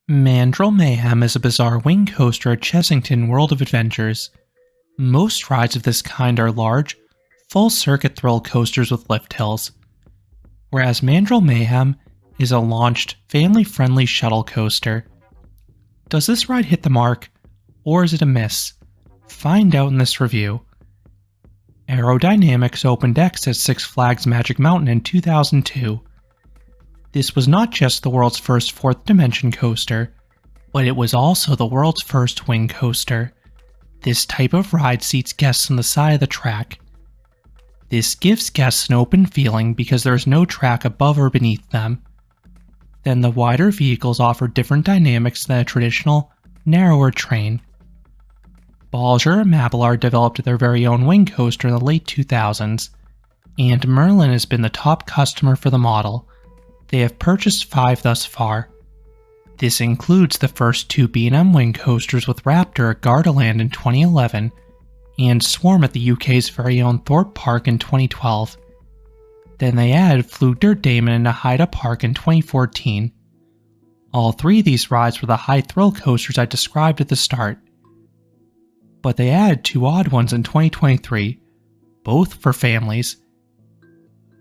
Mandrill Mayhem is a bizarre wing coaster at Chessington World of Adventures. Most rides of this kind are large, full-circuit thrill coasters with lift hills, whereas Mandrill Mayhem is a launched, family-friendly shuttle coaster. Does this ride hit the mark, or is it a miss? Find out in this review. Aerodynamics opened X at Six Flags Magic Mountain in 2002. This was not just the world's first fourth dimension coaster, but it was also the world's first wing coaster. This type of ride seats guests on the side of the track. This gives guests an open feeling because there is no track above or beneath them. Then the wider vehicles offer different dynamics than a traditional, narrower train. Bolliger Mabillard developed their very own wing coaster in the late 2000s, and Merlin has been the top customer for the model. They have purchased 5 thus far. This includes the first 2 B&M wing coasters with Raptor at Gardaland in 2011 and Swarm at the UK's very own Thorpe Park in 2012. Then they added Flug der Damen into Haida Park in 2014. All 3 of these rides were the high thrill coasters I described at the start. But they added 2 odd ones in 2023, both for families.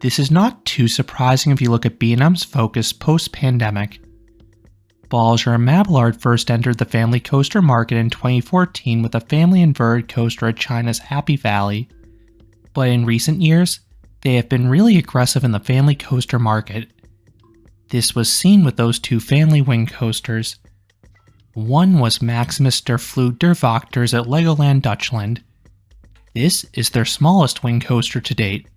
This is not too surprising if you look at B&M's focus post-pandemic. Bolliger Mabillard first entered the family coaster market in 2014 with a family inverted coaster at China's Happy Valley, but in recent years, they have been really aggressive in the family coaster market. This was seen with those 2 family wing coasters. One was Maximus der Flug der Wachters at Legoland Dutchland. This is their smallest wing coaster to date.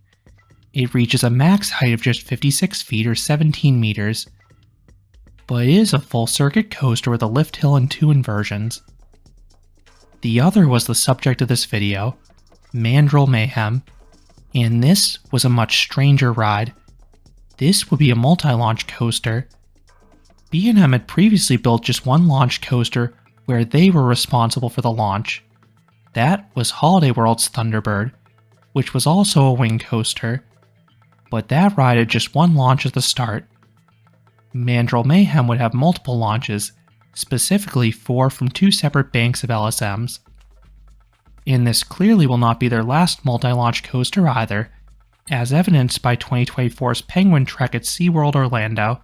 It reaches a max height of just 56 feet or 17 meters, but it is a full-circuit coaster with a lift hill and 2 inversions. The other was the subject of this video, Mandrill Mayhem, and this was a much stranger ride. This would be a multi-launch coaster. B&M had previously built just one launch coaster where they were responsible for the launch. That was Holiday World's Thunderbird, which was also a wing coaster, but that ride had just one launch at the start. Mandrill Mayhem would have multiple launches, specifically 4 from 2 separate banks of LSMs. And this clearly will not be their last multi-launch coaster either, as evidenced by 2024's Penguin Trek at SeaWorld Orlando.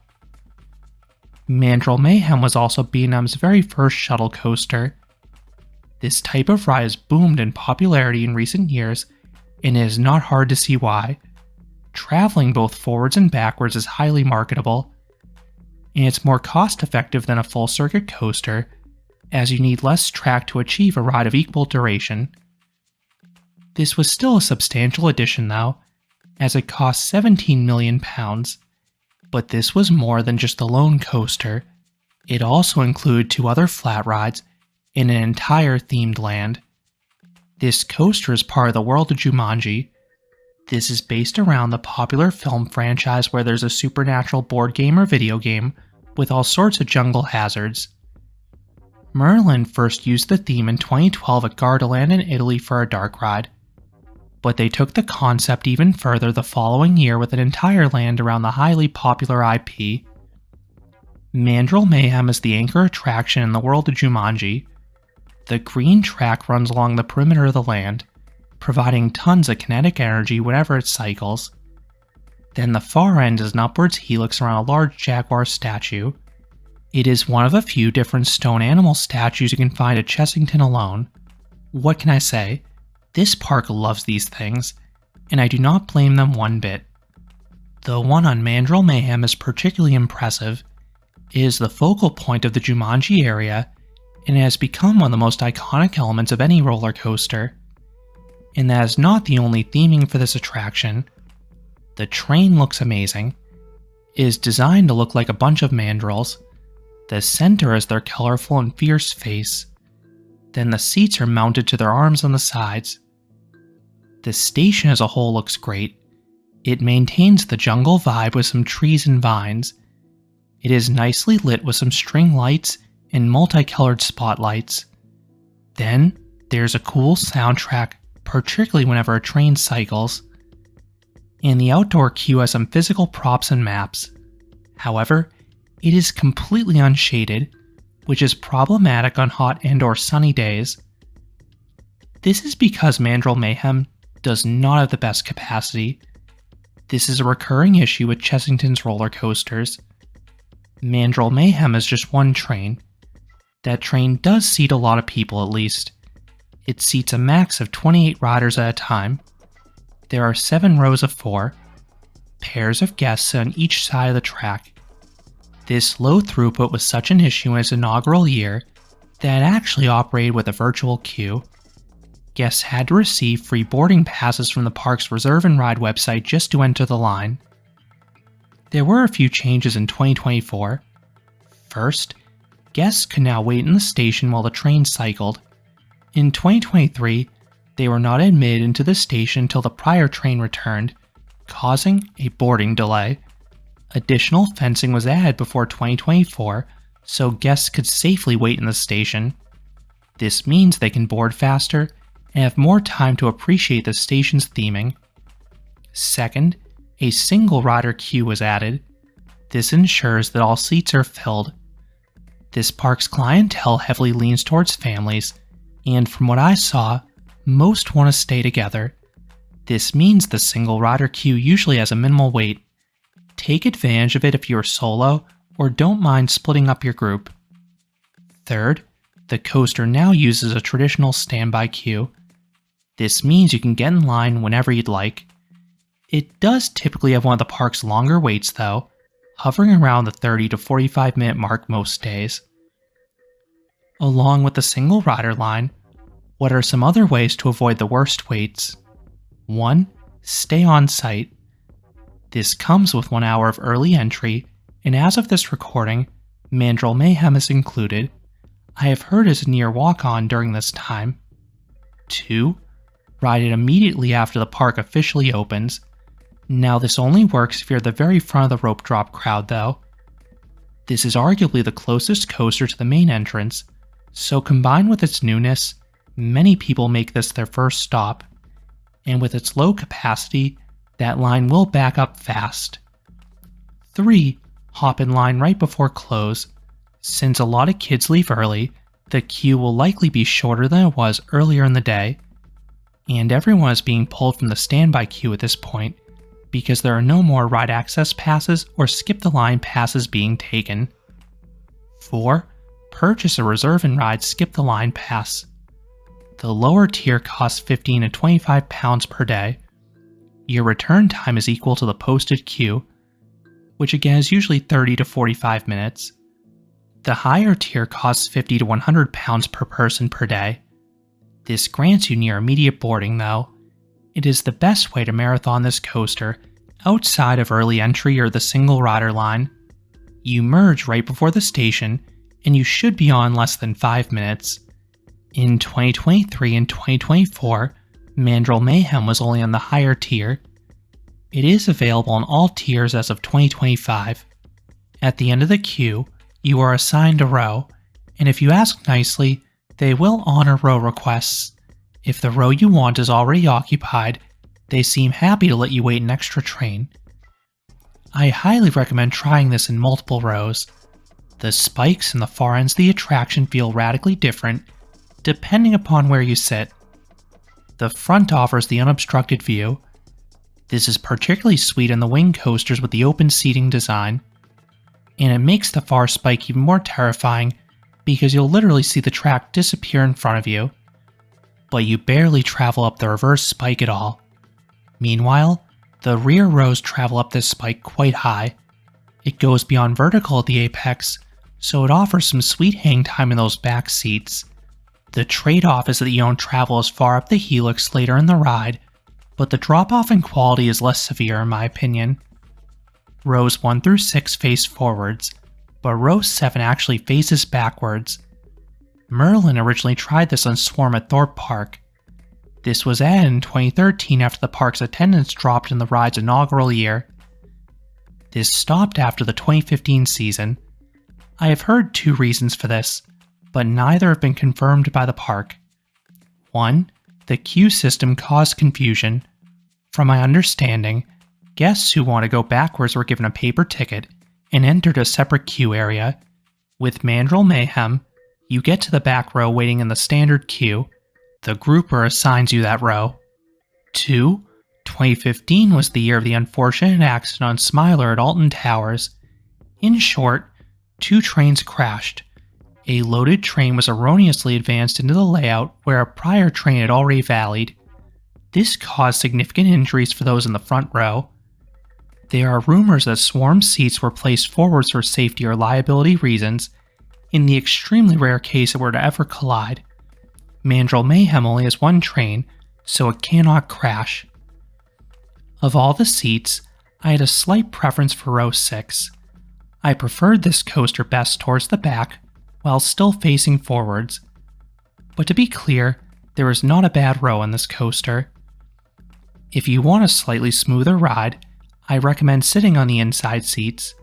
Mandrill Mayhem was also B&M's very first shuttle coaster. This type of ride has boomed in popularity in recent years, and it is not hard to see why. Traveling both forwards and backwards is highly marketable, and it's more cost-effective than a full-circuit coaster, as you need less track to achieve a ride of equal duration. This was still a substantial addition though, as it cost £17 million, but this was more than just a lone coaster. It also included 2 other flat rides and an entire themed land. This coaster is part of the World of Jumanji. This is based around the popular film franchise where there's a supernatural board game or video game with all sorts of jungle hazards. Merlin first used the theme in 2012 at Gardaland in Italy for a dark ride, but they took the concept even further the following year with an entire land around the highly popular IP. Mandrill Mayhem is the anchor attraction in the World of Jumanji. The green track runs along the perimeter of the land, providing tons of kinetic energy whenever it cycles. Then the far end is an upwards helix around a large jaguar statue. It is one of a few different stone animal statues you can find at Chessington alone. What can I say? This park loves these things, and I do not blame them one bit. The one on Mandrill Mayhem is particularly impressive. It is the focal point of the Jumanji area, and it has become one of the most iconic elements of any roller coaster. And that is not the only theming for this attraction. The train looks amazing. It is designed to look like a bunch of mandrills. The center is their colorful and fierce face. Then the seats are mounted to their arms on the sides. The station as a whole looks great. It maintains the jungle vibe with some trees and vines. It is nicely lit with some string lights and multicolored spotlights. Then there's a cool soundtrack, particularly whenever a train cycles. And the outdoor queue has some physical props and maps. However, it is completely unshaded, which is problematic on hot and/or sunny days. This is because Mandrill Mayhem does not have the best capacity. This is a recurring issue with Chessington's roller coasters. Mandrill Mayhem is just one train. That train does seat a lot of people at least. It seats a max of 28 riders at a time. There are 7 rows of 4, pairs of guests on each side of the track. This low throughput was such an issue in its inaugural year that it actually operated with a virtual queue. Guests had to receive free boarding passes from the park's Reserve and Ride website just to enter the line. There were a few changes in 2024. First, guests could now wait in the station while the train cycled. In 2023, they were not admitted into the station until the prior train returned, causing a boarding delay. Additional fencing was added before 2024, so guests could safely wait in the station. This means they can board faster and have more time to appreciate the station's theming. Second, a single rider queue was added. This ensures that all seats are filled. This park's clientele heavily leans towards families, and from what I saw, most want to stay together. This means the single rider queue usually has a minimal wait. Take advantage of it if you are solo or don't mind splitting up your group. Third, the coaster now uses a traditional standby queue. This means you can get in line whenever you'd like. It does typically have one of the park's longer waits though, hovering around the 30 to 45 minute mark most days. Along with the single rider line, what are some other ways to avoid the worst waits? 1. Stay on site. This comes with 1 hour of early entry, and as of this recording, Mandrill Mayhem is included. I have heard is a near walk-on during this time. 2. Ride it immediately after the park officially opens. Now this only works if you're at the very front of the rope drop crowd though. This is arguably the closest coaster to the main entrance, so combined with its newness, many people make this their first stop. And with its low capacity, that line will back up fast. 3. Hop in line right before close. Since a lot of kids leave early, the queue will likely be shorter than it was earlier in the day. And everyone is being pulled from the standby queue at this point, because there are no more ride access passes or skip the line passes being taken. 4. Purchase a Reserve and Ride skip the line pass. The lower tier costs £15 to £25 per day. Your return time is equal to the posted queue, which again is usually 30 to 45 minutes. The higher tier costs £50 to £100 per person per day. This grants you near immediate boarding though. It is the best way to marathon this coaster outside of early entry or the single rider line. You merge right before the station, and you should be on less than 5 minutes. In 2023 and 2024, Mandrill Mayhem was only on the higher tier. It is available on all tiers as of 2025. At the end of the queue, you are assigned a row, and if you ask nicely, they will honor row requests. If the row you want is already occupied, they seem happy to let you wait an extra train. I highly recommend trying this in multiple rows. The spikes and the far ends of the attraction feel radically different, depending upon where you sit. The front offers the unobstructed view. This is particularly sweet in the wing coasters with the open seating design. And it makes the far spike even more terrifying because you'll literally see the track disappear in front of you. But you barely travel up the reverse spike at all. Meanwhile, the rear rows travel up this spike quite high. It goes beyond vertical at the apex, so it offers some sweet hang time in those back seats. The trade-off is that you don't travel as far up the Helix later in the ride, but the drop-off in quality is less severe in my opinion. Rows 1 through 6 face forwards, but row 7 actually faces backwards. Merlin originally tried this on Swarm at Thorpe Park. This was added in 2013 after the park's attendance dropped in the ride's inaugural year. This stopped after the 2015 season. I have heard 2 reasons for this, but neither have been confirmed by the park. 1. The queue system caused confusion. From my understanding, guests who want to go backwards were given a paper ticket and entered a separate queue area. With Mandrill Mayhem, you get to the back row waiting in the standard queue. The grouper assigns you that row. 2. 2015 was the year of the unfortunate accident on Smiler at Alton Towers. In short, 2 trains crashed. A loaded train was erroneously advanced into the layout where a prior train had already valleyed. This caused significant injuries for those in the front row. There are rumors that swarm seats were placed forwards for safety or liability reasons, in the extremely rare case it were to ever collide. Mandrill Mayhem only has 1 train, so it cannot crash. Of all the seats, I had a slight preference for row 6. I preferred this coaster best towards the back, while still facing forwards. But to be clear, there is not a bad row in this coaster. If you want a slightly smoother ride, I recommend sitting on the inside seats.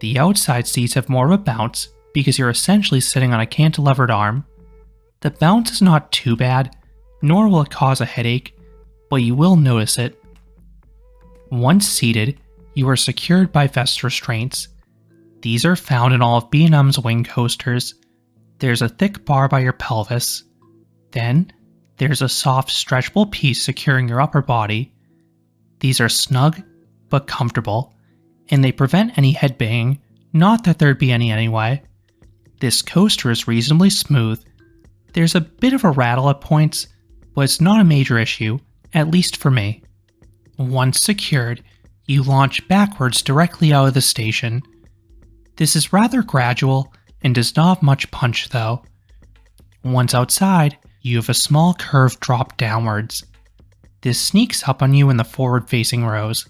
The outside seats have more of a bounce because you're essentially sitting on a cantilevered arm. The bounce is not too bad, nor will it cause a headache, but you will notice it. Once seated, you are secured by vest restraints. These are found in all of B&M's wing coasters. There's a thick bar by your pelvis. Then, there's a soft, stretchable piece securing your upper body. These are snug, but comfortable, and they prevent any head banging, not that there'd be any anyway. This coaster is reasonably smooth. There's a bit of a rattle at points, but it's not a major issue, at least for me. Once secured, you launch backwards directly out of the station. This is rather gradual and does not have much punch though. Once outside, you have a small curved drop downwards. This sneaks up on you in the forward-facing rows.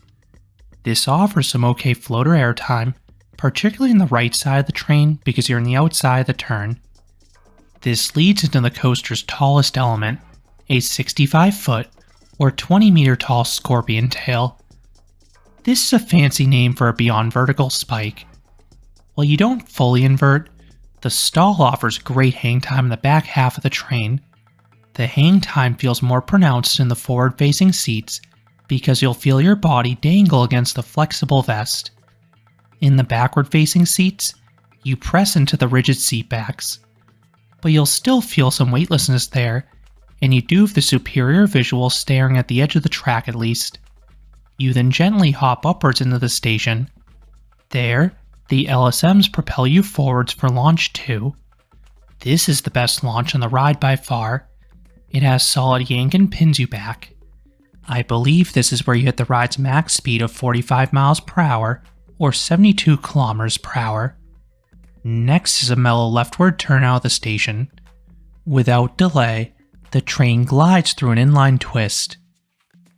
This offers some okay floater airtime, particularly in the right side of the train because you're in the outside of the turn. This leads into the coaster's tallest element, a 65-foot or 20-meter tall scorpion tail. This is a fancy name for a beyond vertical spike. While you don't fully invert, the stall offers great hang time in the back half of the train. The hang time feels more pronounced in the forward-facing seats because you'll feel your body dangle against the flexible vest. In the backward-facing seats, you press into the rigid seat backs, but you'll still feel some weightlessness there, and you do have the superior visual staring at the edge of the track at least. You then gently hop upwards into the station. There, the LSMs propel you forwards for launch 2. This is the best launch on the ride by far. It has solid yank and pins you back. I believe this is where you hit the ride's max speed of 45 miles per hour or 72 kilometers per hour. Next is a mellow leftward turn out of the station. Without delay, the train glides through an inline twist.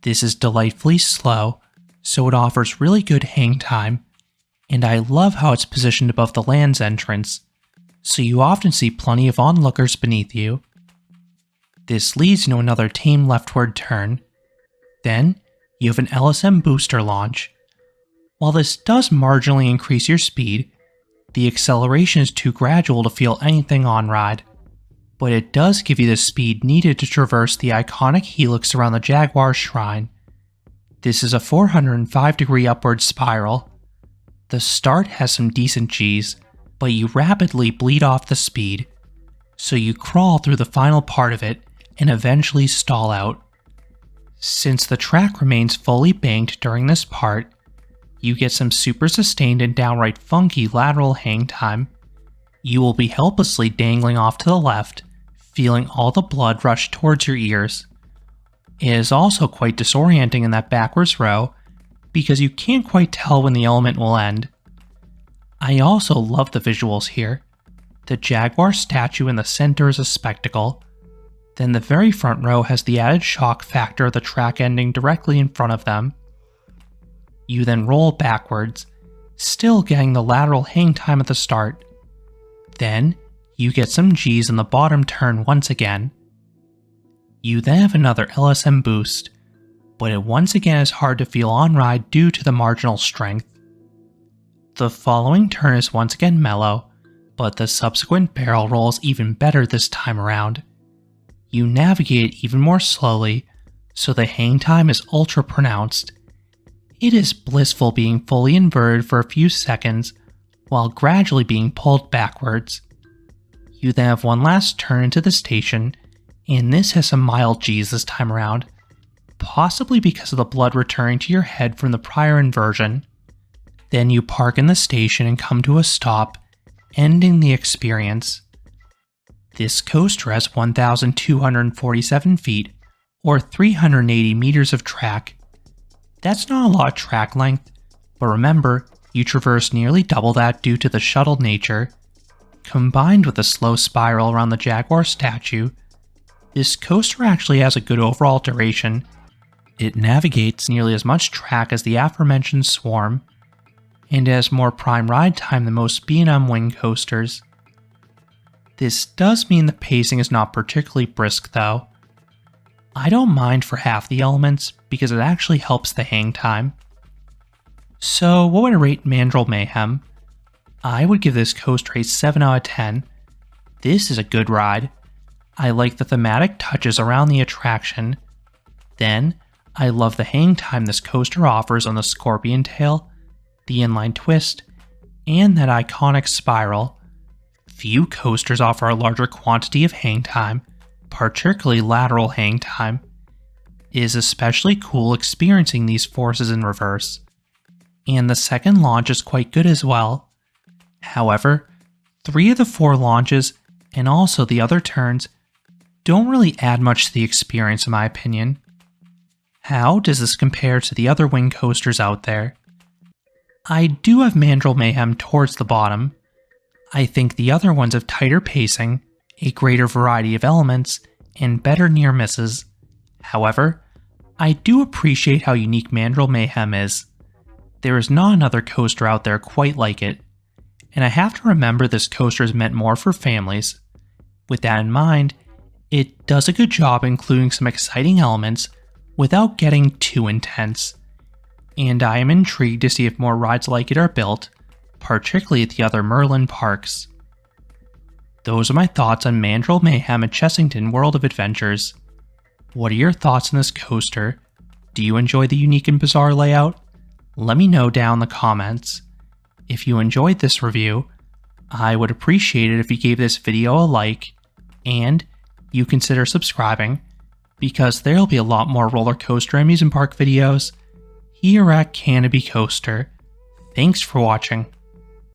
This is delightfully slow, so it offers really good hang time, and I love how it's positioned above the land's entrance, so you often see plenty of onlookers beneath you. This leads into another tame leftward turn. Then, you have an LSM booster launch. While this does marginally increase your speed, the acceleration is too gradual to feel anything on ride, but it does give you the speed needed to traverse the iconic Helix around the Jaguar Shrine. This is a 405-degree upward spiral. The start has some decent Gs, but you rapidly bleed off the speed, so you crawl through the final part of it and eventually stall out. Since the track remains fully banked during this part, you get some super sustained and downright funky lateral hang time. You will be helplessly dangling off to the left, feeling all the blood rush towards your ears. It is also quite disorienting in that backwards row, because you can't quite tell when the element will end. I also love the visuals here. The Jaguar statue in the center is a spectacle. Then the very front row has the added shock factor of the track ending directly in front of them. You then roll backwards, still getting the lateral hang time at the start. Then, you get some Gs in the bottom turn once again. You then have another LSM boost, but it once again is hard to feel on ride due to the marginal strength. The following turn is once again mellow, but the subsequent barrel roll is even better this time around. You navigate even more slowly, so the hang time is ultra pronounced. It is blissful being fully inverted for a few seconds, while gradually being pulled backwards. You then have one last turn into the station, and this has some mild G's this time around, possibly because of the blood returning to your head from the prior inversion. Then you park in the station and come to a stop, ending the experience. This coaster has 1,247 feet, or 380 meters of track. That's not a lot of track length, but remember, you traverse nearly double that due to the shuttle nature. Combined with a slow spiral around the Jaguar statue, this coaster actually has a good overall duration. It navigates nearly as much track as the aforementioned Swarm, and has more prime ride time than most B&M wing coasters. This does mean the pacing is not particularly brisk though. I don't mind for half the elements because it actually helps the hang time. So what would I rate Mandrill Mayhem? I would give this coaster a 7 out of 10. This is a good ride. I like the thematic touches around the attraction. Then, I love the hang time this coaster offers on the scorpion tail, the inline twist, and that iconic spiral. Few coasters offer a larger quantity of hang time, particularly lateral hang time. It is especially cool experiencing these forces in reverse. And the second launch is quite good as well. However, 3 of the 4 launches, and also the other turns, don't really add much to the experience in my opinion. How does this compare to the other wing coasters out there? I do have Mandrill Mayhem towards the bottom. I think the other ones have tighter pacing, a greater variety of elements, and better near misses. However, I do appreciate how unique Mandrill Mayhem is. There is not another coaster out there quite like it. And I have to remember this coaster is meant more for families. With that in mind, it does a good job including some exciting elements without getting too intense. And I am intrigued to see if more rides like it are built, particularly at the other Merlin parks. Those are my thoughts on Mandrill Mayhem at Chessington World of Adventures. What are your thoughts on this coaster? Do you enjoy the unique and bizarre layout? Let me know down in the comments. If you enjoyed this review, I would appreciate it if you gave this video a like, and you consider subscribing, because there'll be a lot more roller coaster amusement park videos here at Canopy Coaster. Thanks for watching.